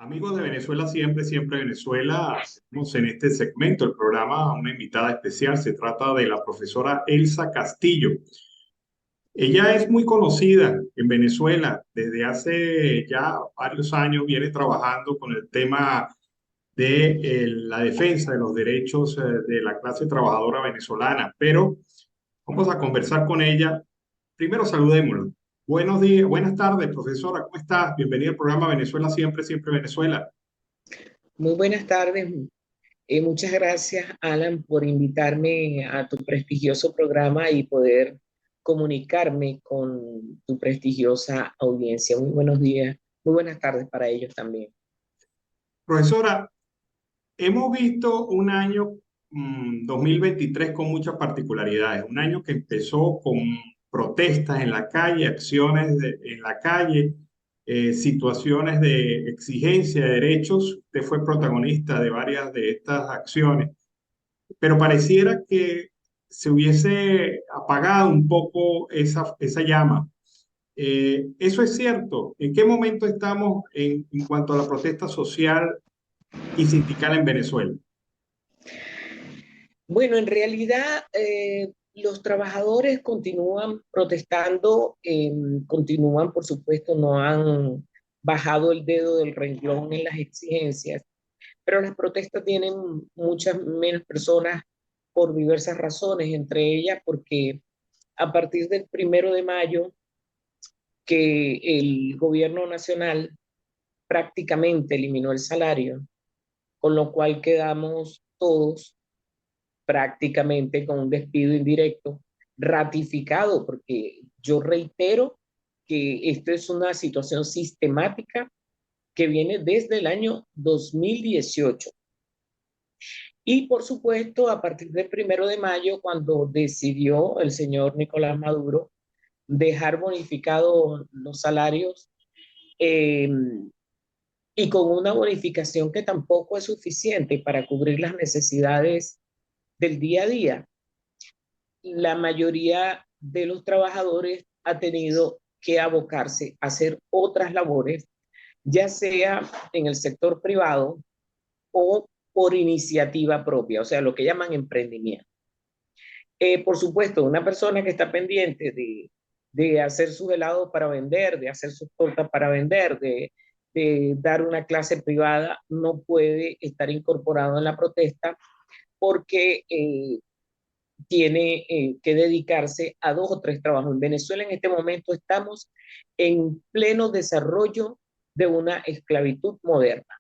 Amigos de Venezuela, siempre, siempre Venezuela, tenemos en este segmento del programa a una invitada especial. Se trata de la profesora Elsa Castillo. Ella es muy conocida en Venezuela. Desde hace ya varios años viene trabajando con el tema de la defensa de los derechos de la clase trabajadora venezolana. Pero vamos a conversar con ella. Primero saludémosla. Buenos días, buenas tardes, profesora. ¿Cómo estás? Bienvenida al programa Venezuela, siempre, siempre Venezuela. Muy buenas tardes. Muchas gracias, Alan, por invitarme a tu prestigioso programa y poder comunicarme con tu prestigiosa audiencia. Muy buenos días, muy buenas tardes para ellos también. Profesora, hemos visto un año 2023 con muchas particularidades. Un año que empezó con protestas en la calle, en la calle, situaciones de exigencia de derechos. Usted fue protagonista de varias de estas acciones, pero pareciera que se hubiese apagado un poco esa llama. ¿Eso es cierto? ¿En qué momento estamos en cuanto a la protesta social y sindical en Venezuela? Bueno, en realidad los trabajadores continúan protestando, continúan, por supuesto, no han bajado el dedo del renglón en las exigencias, pero las protestas tienen muchas menos personas por diversas razones, entre ellas porque a partir del 1 de mayo que el gobierno nacional prácticamente eliminó el salario, con lo cual quedamos todos prácticamente con un despido indirecto ratificado, porque yo reitero que esto es una situación sistemática que viene desde el año 2018. Y por supuesto, a partir del 1 de mayo, cuando decidió el señor Nicolás Maduro dejar bonificados los salarios eh, y con una bonificación que tampoco es suficiente para cubrir las necesidades del día a día, la mayoría de los trabajadores ha tenido que abocarse a hacer otras labores, ya sea en el sector privado o por iniciativa propia, o sea, lo que llaman emprendimiento. Por supuesto, una persona que está pendiente de hacer sus helados para vender, de hacer sus tortas para vender, de dar una clase privada, no puede estar incorporado en la protesta porque tiene que dedicarse a dos o tres trabajos. En Venezuela en este momento estamos en pleno desarrollo de una esclavitud moderna.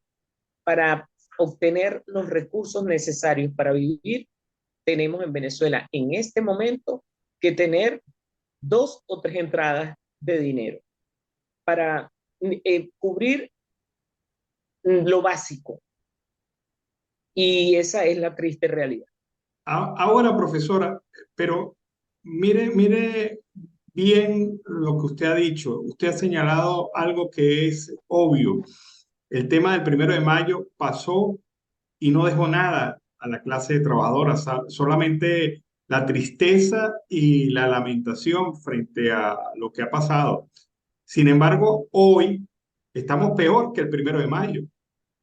Para obtener los recursos necesarios para vivir, tenemos en Venezuela en este momento que tener dos o tres entradas de dinero para cubrir lo básico. Y esa es la triste realidad. Ahora, profesora, pero mire bien lo que usted ha dicho. Usted ha señalado algo que es obvio. El tema del 1 de mayo pasó y no dejó nada a la clase trabajadora, solamente la tristeza y la lamentación frente a lo que ha pasado. Sin embargo, hoy estamos peor que el 1 de mayo,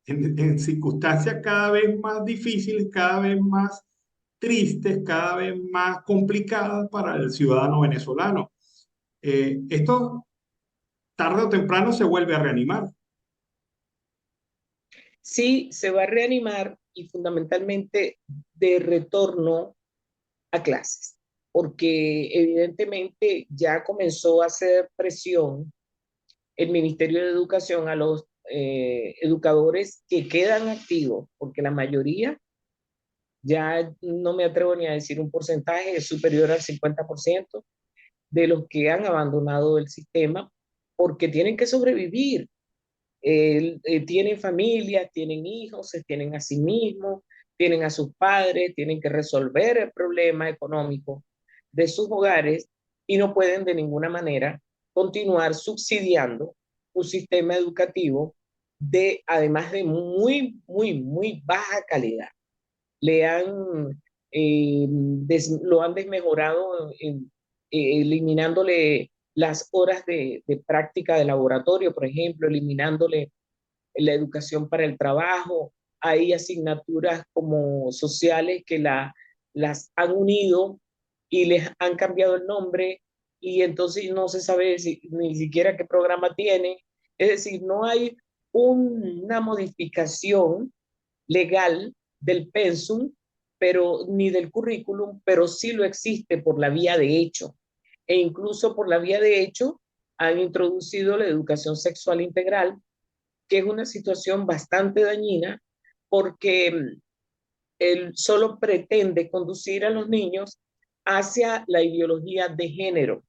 en circunstancias cada vez más difíciles, cada vez más tristes, cada vez más complicadas para el ciudadano venezolano. Esto tarde o temprano se vuelve a reanimar. Sí, se va a reanimar y fundamentalmente de retorno a clases, porque evidentemente ya comenzó a hacer presión el Ministerio de Educación a los educadores que quedan activos, porque la mayoría, ya no me atrevo ni a decir un porcentaje, es superior al 50% de los que han abandonado el sistema porque tienen que sobrevivir. Tienen familias, tienen hijos, se tienen a sí mismos, tienen a sus padres, tienen que resolver el problema económico de sus hogares y no pueden de ninguna manera continuar subsidiando un sistema educativo además de muy, muy, muy baja calidad. Le han, lo han desmejorado eliminándole las horas de práctica de laboratorio, por ejemplo, eliminándole la educación para el trabajo, hay asignaturas como sociales que las han unido y les han cambiado el nombre y entonces no se sabe ni siquiera qué programa tiene. Es decir, no hay una modificación legal del pensum, pero ni del currículum, pero sí lo existe por la vía de hecho. E incluso por la vía de hecho han introducido la educación sexual integral, que es una situación bastante dañina porque él solo pretende conducir a los niños hacia la ideología de género.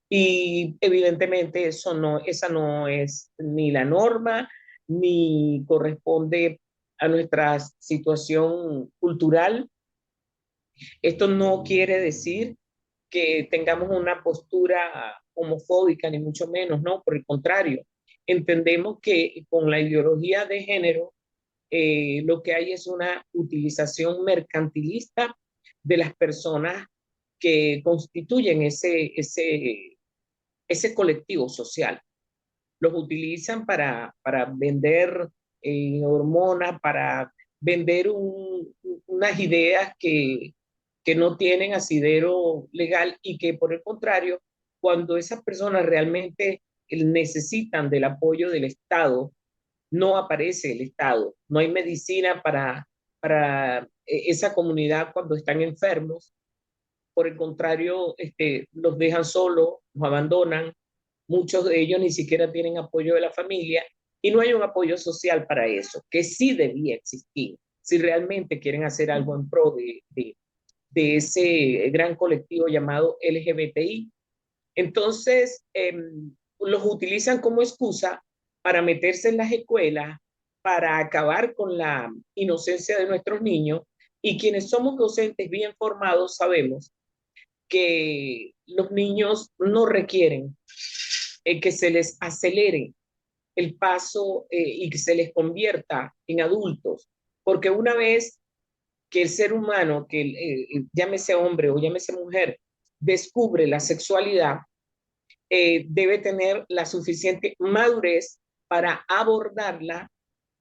Y evidentemente esa no es ni la norma, ni corresponde a nuestra situación cultural. Esto no quiere decir que tengamos una postura homofóbica, ni mucho menos, ¿no? Por el contrario, entendemos que con la ideología de género lo que hay es una utilización mercantilista de las personas que constituyen ese colectivo social. Los utilizan para vender hormonas, para vender unas ideas que no tienen asidero legal y que por el contrario, cuando esas personas realmente necesitan del apoyo del Estado, no aparece el Estado, no hay medicina para esa comunidad cuando están enfermos, por el contrario, los dejan solos, los abandonan, muchos de ellos ni siquiera tienen apoyo de la familia y no hay un apoyo social para eso, que sí debía existir, si realmente quieren hacer algo en pro de ese gran colectivo llamado LGBTI. Entonces, los utilizan como excusa para meterse en las escuelas, para acabar con la inocencia de nuestros niños y quienes somos docentes bien formados sabemos que los niños no requieren que se les acelere el paso y que se les convierta en adultos, porque una vez que el ser humano, que llámese hombre o llámese mujer, descubre la sexualidad, debe tener la suficiente madurez para abordarla,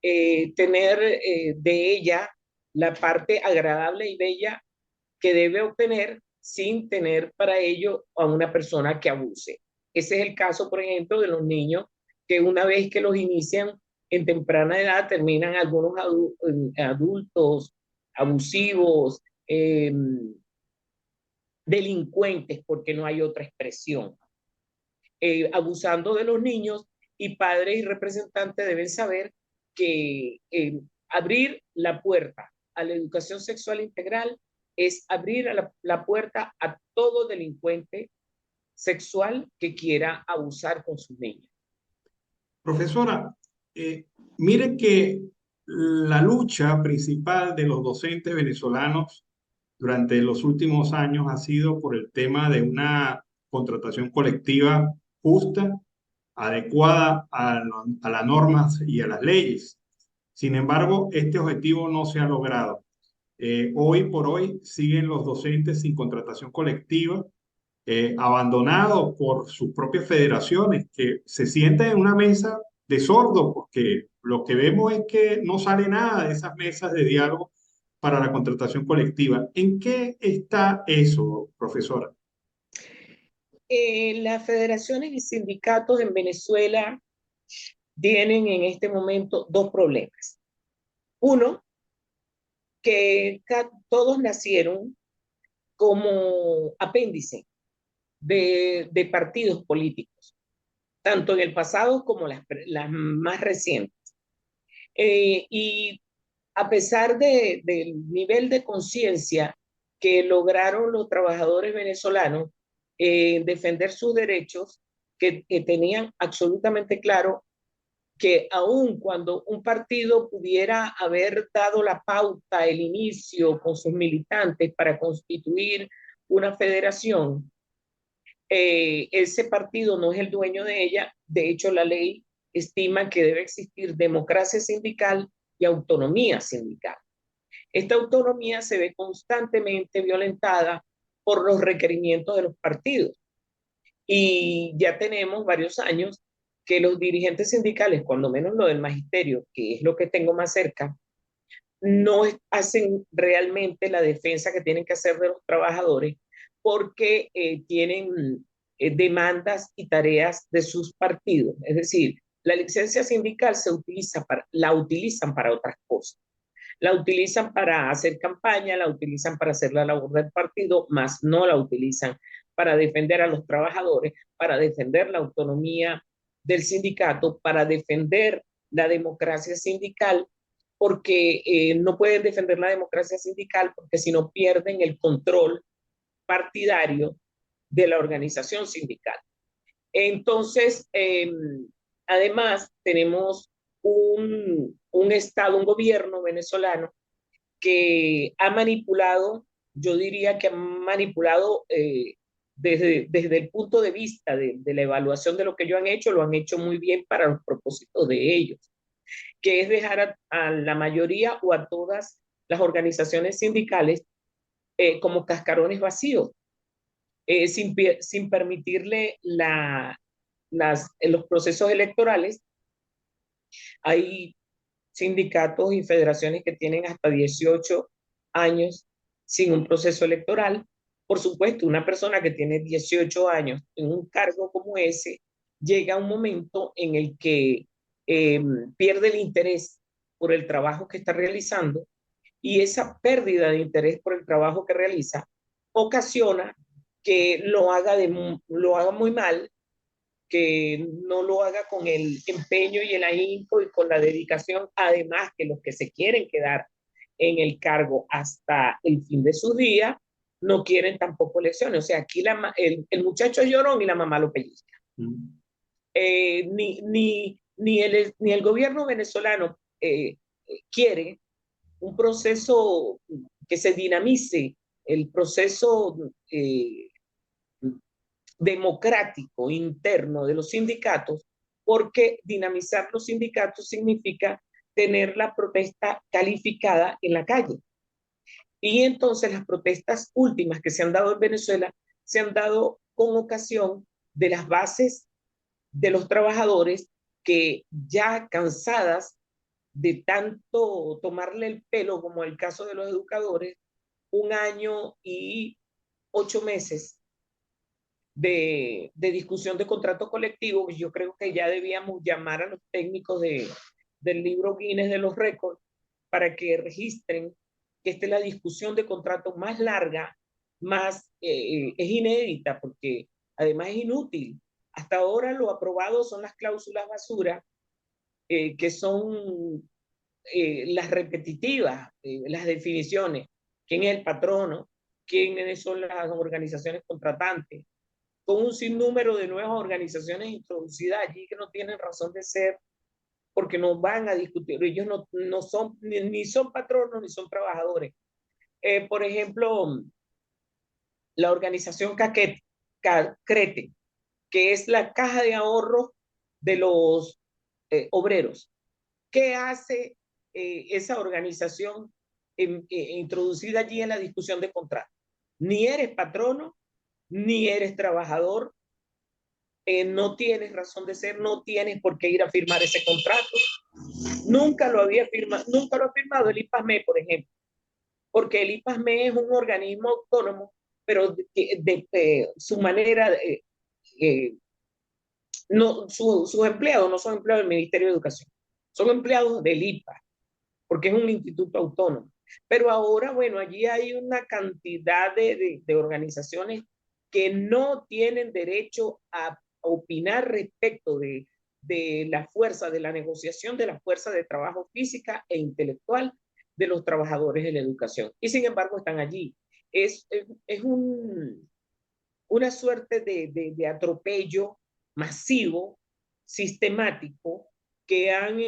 tener de ella la parte agradable y bella que debe obtener sin tener para ello a una persona que abuse. Ese es el caso, por ejemplo, de los niños que una vez que los inician en temprana edad terminan algunos adultos abusivos, delincuentes, porque no hay otra expresión, abusando de los niños y padres y representantes deben saber que abrir la puerta a la educación sexual integral es abrir la puerta a todo delincuente sexual que quiera abusar con sus niños. Profesora, mire que la lucha principal de los docentes venezolanos durante los últimos años ha sido por el tema de una contratación colectiva justa, adecuada a las normas y a las leyes. Sin embargo, este objetivo no se ha logrado. Hoy por hoy siguen los docentes sin contratación colectiva, abandonados por sus propias federaciones, que se sientan en una mesa de sordos, porque lo que vemos es que no sale nada de esas mesas de diálogo para la contratación colectiva. ¿En qué está eso, profesora? Las federaciones y sindicatos en Venezuela tienen en este momento dos problemas. Uno, que todos nacieron como apéndice de partidos políticos, tanto en el pasado como las más recientes. Y a pesar del nivel de conciencia que lograron los trabajadores venezolanos defender sus derechos, que tenían absolutamente claro que aun cuando un partido pudiera haber dado la pauta, el inicio con sus militantes para constituir una federación, ese partido no es el dueño de ella. De hecho, la ley estima que debe existir democracia sindical y autonomía sindical. Esta autonomía se ve constantemente violentada por los requerimientos de los partidos. Y ya tenemos varios años que los dirigentes sindicales, cuando menos lo del magisterio, que es lo que tengo más cerca, no hacen realmente la defensa que tienen que hacer de los trabajadores porque tienen demandas y tareas de sus partidos. Es decir, la licencia sindical la utilizan para otras cosas. La utilizan para hacer campaña, la utilizan para hacer la labor del partido, más no la utilizan para defender a los trabajadores, para defender la autonomía del sindicato, para defender la democracia sindical, porque no pueden defender la democracia sindical porque si no pierden el control partidario de la organización sindical. Entonces, además, tenemos un Estado, un gobierno venezolano que ha manipulado, yo diría que ha manipulado desde el punto de vista de la evaluación de lo que ellos han hecho, lo han hecho muy bien para los propósitos de ellos, que es dejar a la mayoría o a todas las organizaciones sindicales como cascarones vacíos, sin permitirle los procesos electorales. Hay sindicatos y federaciones que tienen hasta 18 años sin un proceso electoral. Por supuesto, una persona que tiene 18 años en un cargo como ese, llega a un momento en el que pierde el interés por el trabajo que está realizando y esa pérdida de interés por el trabajo que realiza ocasiona que lo haga muy mal, que no lo haga con el empeño y el ahínco y con la dedicación, además que los que se quieren quedar en el cargo hasta el fin de sus días no quieren tampoco elecciones. O sea, aquí el muchacho es llorón y la mamá lo pellizca. Ni el gobierno venezolano quiere un proceso que se dinamice, el proceso democrático interno de los sindicatos, porque dinamizar los sindicatos significa tener la protesta calificada en la calle. Y entonces las protestas últimas que se han dado en Venezuela se han dado con ocasión de las bases de los trabajadores que ya cansadas de tanto tomarle el pelo, como el caso de los educadores, 1 año y 8 meses de discusión de contrato colectivo, yo creo que ya debíamos llamar a los técnicos del libro Guinness de los récords para que registren que esta es la discusión de contrato más larga, es inédita, porque además es inútil. Hasta ahora lo aprobado son las cláusulas basura, que son las repetitivas, las definiciones, quién es el patrono, quiénes son las organizaciones contratantes, con un sinnúmero de nuevas organizaciones introducidas allí que no tienen razón de ser, porque no van a discutir, ellos no son, ni son patronos ni son trabajadores. Por ejemplo, la organización CRETE, que es la caja de ahorro de los obreros. ¿Qué hace esa organización introducida allí en la discusión de contrato? Ni eres patrono, ni eres trabajador, no tienes razón de ser, no tienes por qué ir a firmar ese contrato. Nunca lo ha firmado el IPASME, por ejemplo, porque el IPASME es un organismo autónomo, pero su manera, sus empleados no son empleados del Ministerio de Educación, son empleados del IPA, porque es un instituto autónomo. Pero ahora, bueno, allí hay una cantidad de organizaciones que no tienen derecho a opinar respecto de la fuerza, de la negociación de la fuerza de trabajo física e intelectual de los trabajadores de la educación. Y sin embargo están allí. Es una suerte de atropello masivo, sistemático, que han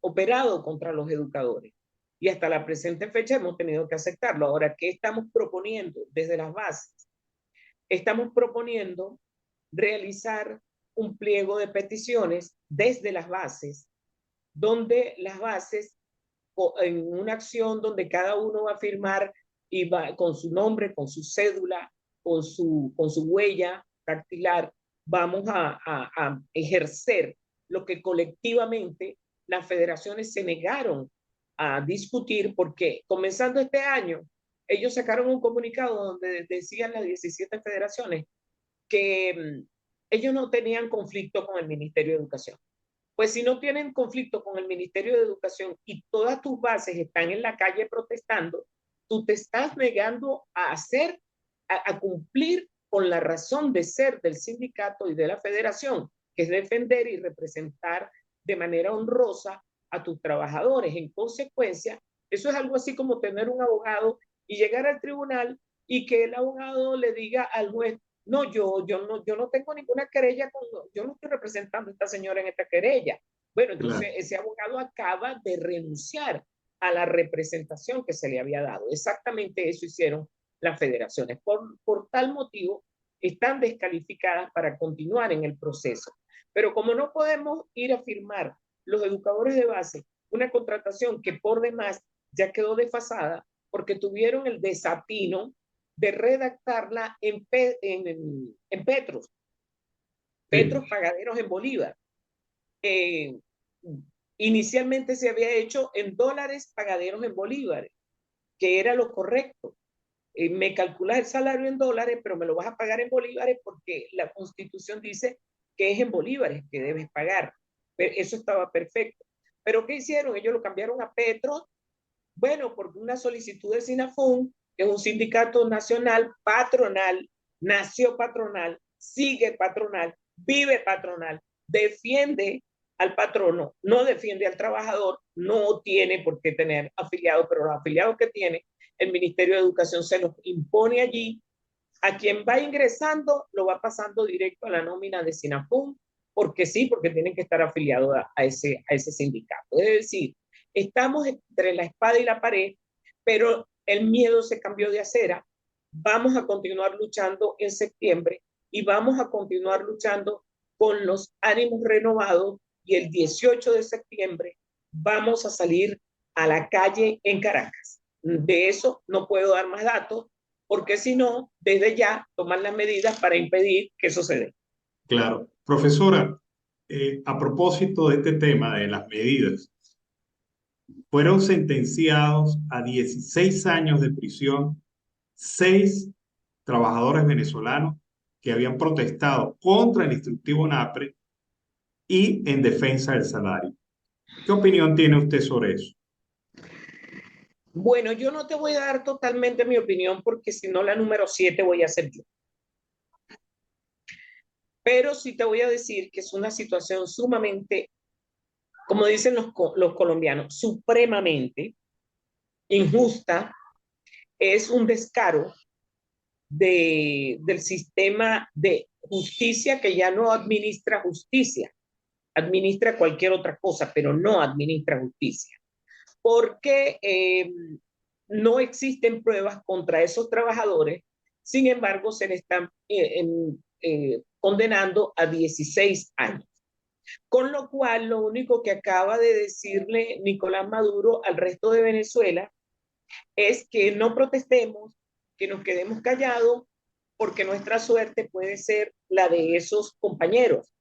operado contra los educadores. Y hasta la presente fecha hemos tenido que aceptarlo. Ahora, ¿qué estamos proponiendo desde las bases? Estamos proponiendo realizar un pliego de peticiones desde las bases, donde las bases, en una acción donde cada uno va a firmar y va con su nombre, con su cédula, con su huella dactilar, vamos a ejercer lo que colectivamente las federaciones se negaron a discutir, porque comenzando este año, ellos sacaron un comunicado donde decían las 17 federaciones que ellos no tenían conflicto con el Ministerio de Educación. Pues si no tienen conflicto con el Ministerio de Educación y todas tus bases están en la calle protestando, tú te estás negando a hacer, a cumplir con la razón de ser del sindicato y de la federación, que es defender y representar de manera honrosa a tus trabajadores. En consecuencia, eso es algo así como tener un abogado y llegar al tribunal y que el abogado le diga al juez, no, yo no tengo ninguna querella, yo no estoy representando a esta señora en esta querella. Bueno, entonces Claro, ese abogado acaba de renunciar a la representación que se le había dado. Exactamente eso hicieron las federaciones. Por tal motivo, están descalificadas para continuar en el proceso. Pero como no podemos ir a firmar los educadores de base una contratación que por demás ya quedó desfasada porque tuvieron el desatino de redactarla en Petros, sí, Petros pagaderos en Bolívar. Eh, Inicialmente se había hecho en dólares pagaderos en bolívares, que era lo correcto. Me calculas el salario en dólares, pero me lo vas a pagar en bolívares porque la Constitución dice que es en bolívares que debes pagar. Pero eso estaba perfecto. Pero ¿qué hicieron? Ellos lo cambiaron a Petros. Bueno, porque una solicitud del SINAFUN, que es un sindicato nacional patronal, nació patronal, sigue patronal, vive patronal, defiende al patrono, no defiende al trabajador, no tiene por qué tener afiliados, pero los afiliados que tiene el Ministerio de Educación se los impone allí. A quien va ingresando lo va pasando directo a la nómina de SINAFUN, porque sí, porque tienen que estar afiliados a ese sindicato. Es decir, estamos entre la espada y la pared, pero el miedo se cambió de acera. Vamos a continuar luchando en septiembre y vamos a continuar luchando con los ánimos renovados y el 18 de septiembre vamos a salir a la calle en Caracas. De eso no puedo dar más datos, porque si no, desde ya toman las medidas para impedir que eso se dé. claro. Profesora, a propósito de este tema de las medidas, fueron sentenciados a 16 años de prisión 6 trabajadores venezolanos que habían protestado contra el instructivo NAPRE y en defensa del salario. ¿Qué opinión tiene usted sobre eso? Bueno, yo no te voy a dar totalmente mi opinión porque si no la número 7 voy a ser yo. Pero sí te voy a decir que es una situación sumamente, como dicen los colombianos, supremamente injusta. Es un descaro del sistema de justicia que ya no administra justicia, administra cualquier otra cosa, pero no administra justicia. Porque no existen pruebas contra esos trabajadores, sin embargo, se le están condenando a 16 años. Con lo cual, lo único que acaba de decirle Nicolás Maduro al resto de Venezuela es que no protestemos, que nos quedemos callados, porque nuestra suerte puede ser la de esos compañeros.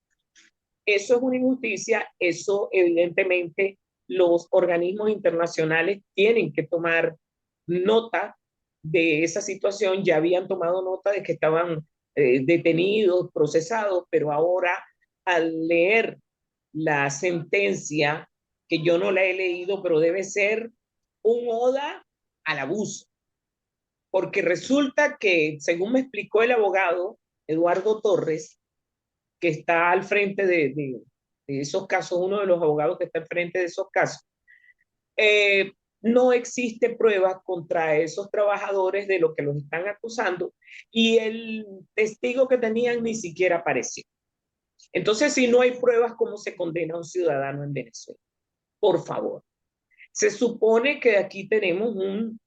Eso es una injusticia, eso evidentemente los organismos internacionales tienen que tomar nota de esa situación, ya habían tomado nota de que estaban detenidos, procesados, pero ahora al leer la sentencia, que yo no la he leído, pero debe ser un oda al abuso, porque resulta que, según me explicó el abogado Eduardo Torres, que está al frente de esos casos, uno de los abogados que está al frente de esos casos, eh, no existe prueba contra esos trabajadores de lo que los están acusando y el testigo que tenían ni siquiera apareció. Entonces, si no hay pruebas, ¿cómo se condena a un ciudadano en Venezuela? Por favor. Se supone que aquí tenemos un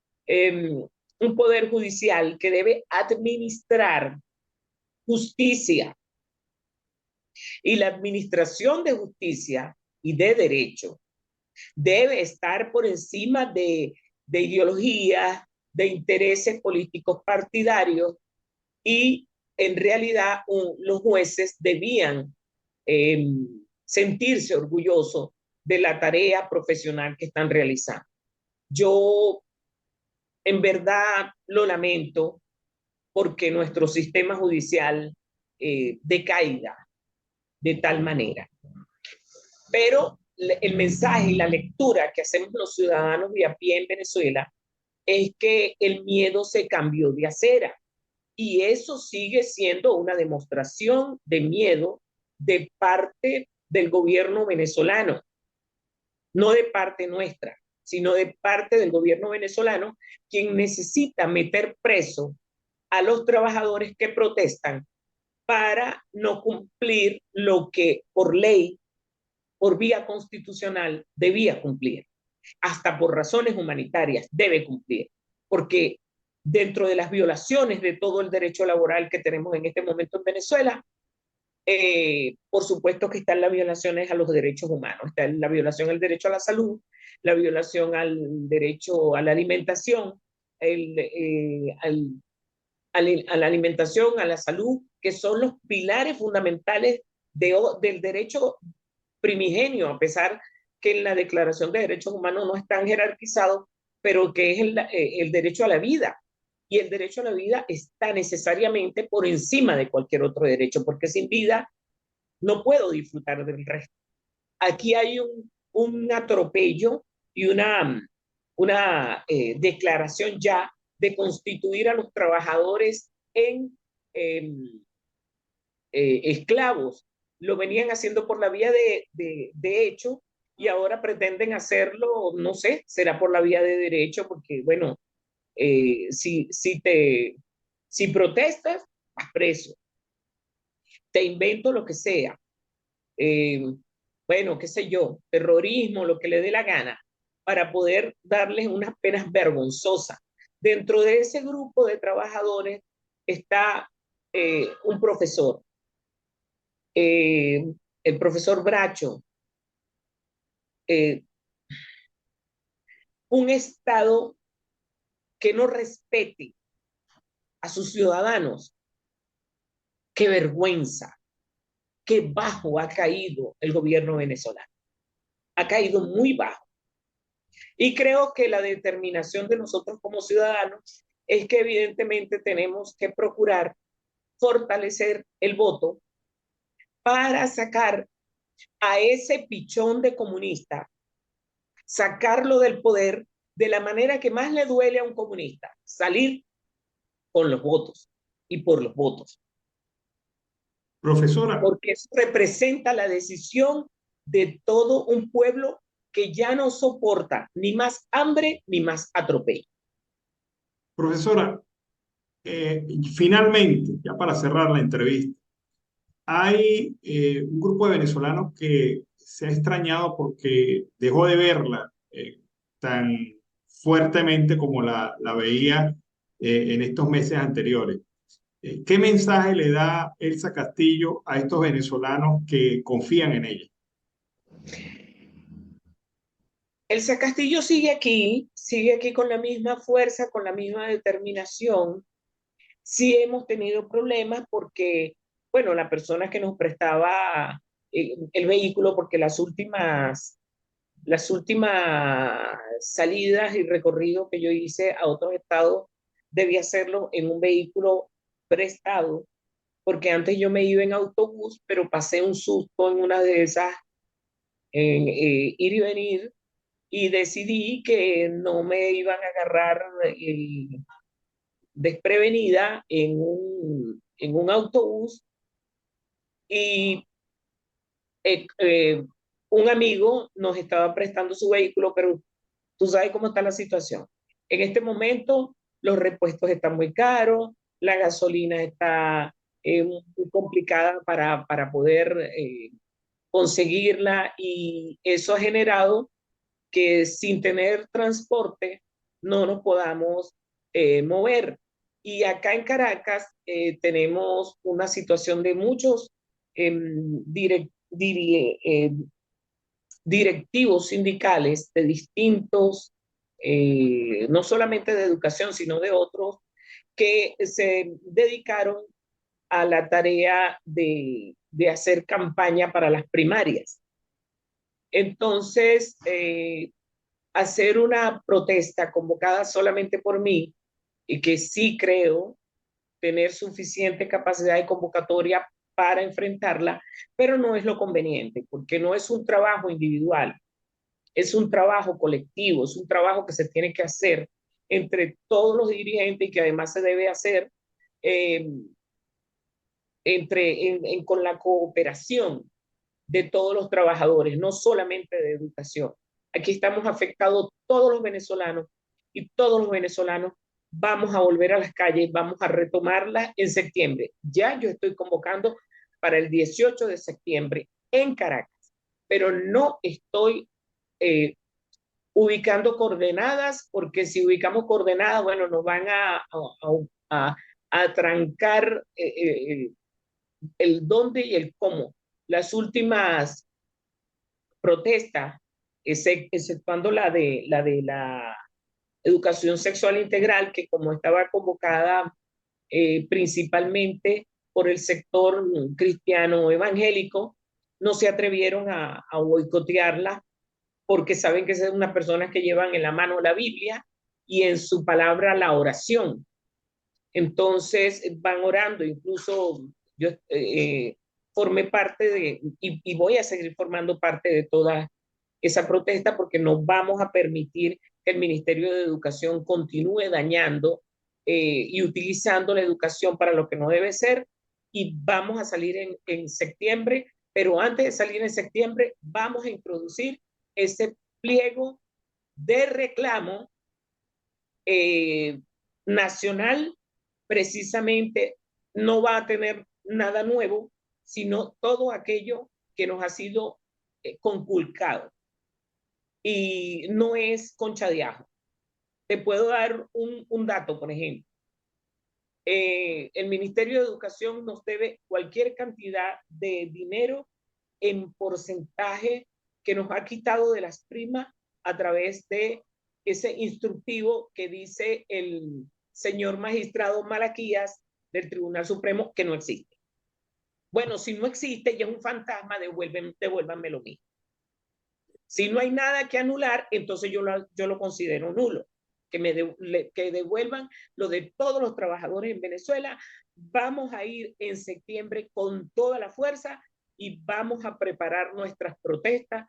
poder judicial que debe administrar justicia, y la administración de justicia y de derecho debe estar por encima de ideologías, de intereses políticos partidarios y en realidad los jueces debían eh, sentirse orgullosos de la tarea profesional que están realizando. Yo en verdad lo lamento porque nuestro sistema judicial decaiga de tal manera. Pero el mensaje y la lectura que hacemos los ciudadanos de a pie en Venezuela es que el miedo se cambió de acera y eso sigue siendo una demostración de miedo de parte del gobierno venezolano, no de parte nuestra, sino de parte del gobierno venezolano, quien necesita meter preso a los trabajadores que protestan para no cumplir lo que por ley, por vía constitucional, debía cumplir. Hasta por razones humanitarias debe cumplir, porque dentro de las violaciones de todo el derecho laboral que tenemos en este momento en Venezuela, por supuesto que están las violaciones a los derechos humanos, está la violación al derecho a la salud, la violación al derecho a la alimentación, a la alimentación, a la salud, que son los pilares fundamentales del derecho primigenio, a pesar que en la Declaración de Derechos Humanos no están jerarquizados, pero que es el derecho a la vida. Y el derecho a la vida está necesariamente por encima de cualquier otro derecho, porque sin vida no puedo disfrutar del resto. Aquí hay un atropello y una declaración ya de constituir a los trabajadores en esclavos. Lo venían haciendo por la vía de hecho y ahora pretenden hacerlo, no sé, será por la vía de derecho, porque bueno, si protestas, vas preso. Te invento lo que sea. Eh, bueno, qué sé yo, terrorismo, lo que le dé la gana, para poder darles unas penas vergonzosas. Dentro de ese grupo de trabajadores está un profesor, eh, el profesor Bracho, eh, un Estado que no respete a sus ciudadanos. Qué vergüenza, qué bajo ha caído el gobierno venezolano. Ha caído muy bajo. Y creo que la determinación de nosotros como ciudadanos es que evidentemente tenemos que procurar fortalecer el voto para sacar a ese pichón de comunista, sacarlo del poder de la manera que más le duele a un comunista, salir con los votos y por los votos. Profesora, Porque eso representa la decisión de todo un pueblo que ya no soporta ni más hambre ni más atropello. profesora, finalmente, ya para cerrar la entrevista, hay un grupo de venezolanos que se ha extrañado porque dejó de verla tan fuertemente como la veía en estos meses anteriores. ¿Qué mensaje le da Elsa Castillo a estos venezolanos que confían en ella? Elsa Castillo sigue aquí con la misma fuerza, con la misma determinación. Sí hemos tenido problemas porque, bueno, la persona que nos prestaba el vehículo, porque las últimas salidas y recorridos que yo hice a otros estados, debía hacerlo en un vehículo prestado, porque antes yo me iba en autobús, pero pasé un susto en una de esas, en ir y venir, y decidí que no me iban a agarrar desprevenida en un autobús y eh, eh, un amigo nos estaba prestando su vehículo, pero tú sabes cómo está la situación. En este momento los repuestos están muy caros, la gasolina está muy complicada para poder conseguirla y eso ha generado que sin tener transporte no nos podamos mover. Y acá en Caracas tenemos una situación de muchos directivos sindicales de distintos, no solamente de educación, sino de otros, que se dedicaron a la tarea de hacer campaña para las primarias. Entonces, hacer una protesta convocada solamente por mí, y que sí creo tener suficiente capacidad de convocatoria para enfrentarla, pero no es lo conveniente, porque no es un trabajo individual, es un trabajo colectivo, es un trabajo que se tiene que hacer entre todos los dirigentes y que además se debe hacer eh, con la cooperación de todos los trabajadores, no solamente de educación. Aquí estamos afectados todos los venezolanos y todos los venezolanos vamos a volver a las calles, vamos a retomarlas en septiembre. Ya yo estoy convocando para el 18 de septiembre en Caracas, pero no estoy ubicando coordenadas, porque si ubicamos coordenadas, bueno, nos van a trancar el dónde y el cómo. Las últimas protestas, exceptuando la educación sexual integral, que como estaba convocada principalmente por el sector cristiano evangélico, no se atrevieron a boicotearla porque saben que son unas personas que llevan en la mano la Biblia y en su palabra la oración. Entonces van orando, incluso yo formé parte y voy a seguir formando parte de toda esa protesta porque no vamos a permitir que el Ministerio de Educación continúe dañando y utilizando la educación para lo que no debe ser, y vamos a salir en septiembre, pero antes de salir en septiembre vamos a introducir ese pliego de reclamo eh, nacional. Precisamente no va a tener nada nuevo, sino todo aquello que nos ha sido conculcado. Y no es concha de ajo. Te puedo dar un dato, por ejemplo. El Ministerio de Educación nos debe cualquier cantidad de dinero en porcentaje que nos ha quitado de las primas a través de ese instructivo que dice el señor magistrado Malaquías del Tribunal Supremo que no existe. Bueno, si no existe y es un fantasma, devuélvanme lo mismo. Si no hay nada que anular, entonces yo lo considero nulo. Que devuelvan lo de todos los trabajadores en Venezuela. Vamos a ir en septiembre con toda la fuerza y vamos a preparar nuestras protestas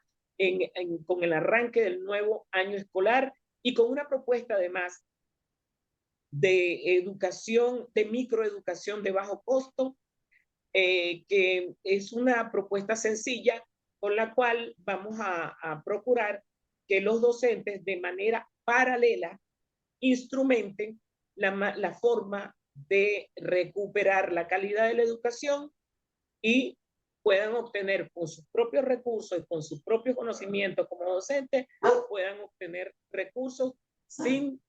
con el arranque del nuevo año escolar y con una propuesta además de educación, de microeducación de bajo costo, que es una propuesta sencilla con la cual vamos a procurar que los docentes de manera paralela instrumenten la forma de recuperar la calidad de la educación y puedan obtener con sus propios recursos y con sus propios conocimientos como docentes, puedan obtener recursos sin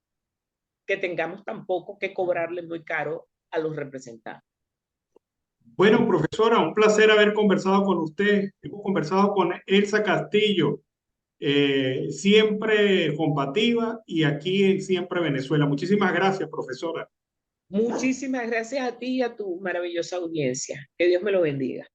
que tengamos tampoco que cobrarle muy caro a los representantes. Bueno, profesora, un placer haber conversado con usted. Hemos conversado con Elsa Castillo, siempre combativa y aquí en Siempre Venezuela. Muchísimas gracias, profesora. Muchísimas gracias a ti y a tu maravillosa audiencia. Que Dios me lo bendiga.